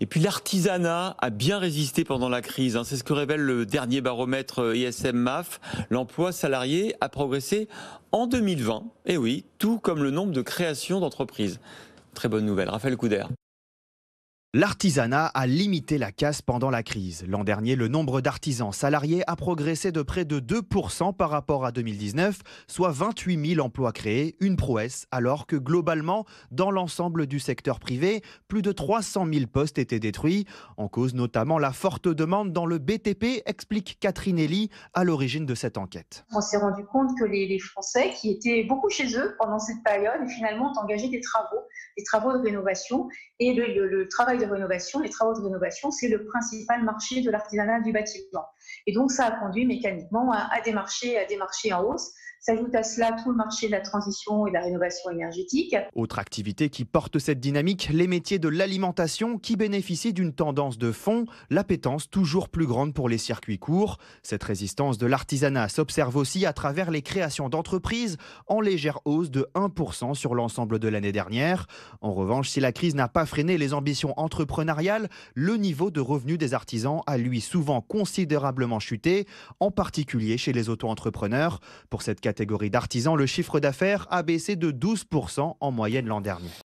Et puis l'artisanat a bien résisté pendant la crise, hein. C'est ce que révèle le dernier baromètre ISM-MAF. L'emploi salarié a progressé en 2020. Et oui, tout comme le nombre de créations d'entreprises. Très bonne nouvelle. Raphaël Couder. L'artisanat a limité la casse pendant la crise. L'an dernier, le nombre d'artisans salariés a progressé de près de 2% par rapport à 2019, soit 28 000 emplois créés, une prouesse, alors que globalement, dans l'ensemble du secteur privé, plus de 300 000 postes étaient détruits, en cause notamment la forte demande dans le BTP, explique Catherine Elie, à l'origine de cette enquête. On s'est rendu compte que les Français, qui étaient beaucoup chez eux pendant cette période, finalement ont engagé des travaux de rénovation, et le travail de rénovation, les travaux de rénovation, c'est le principal marché de l'artisanat du bâtiment. Et donc ça a conduit mécaniquement à des marchés en hausse. S'ajoute à cela tout le marché de la transition et de la rénovation énergétique. Autre activité qui porte cette dynamique, les métiers de l'alimentation qui bénéficient d'une tendance de fond, l'appétence toujours plus grande pour les circuits courts. Cette résistance de l'artisanat s'observe aussi à travers les créations d'entreprises, en légère hausse de 1% sur l'ensemble de l'année dernière. En revanche, si la crise n'a pas freiné les ambitions entrepreneuriales, le niveau de revenus des artisans a lui souvent considérablement chuté, en particulier chez les auto-entrepreneurs. Pour cette catégorie d'artisans, le chiffre d'affaires a baissé de 12% en moyenne l'an dernier.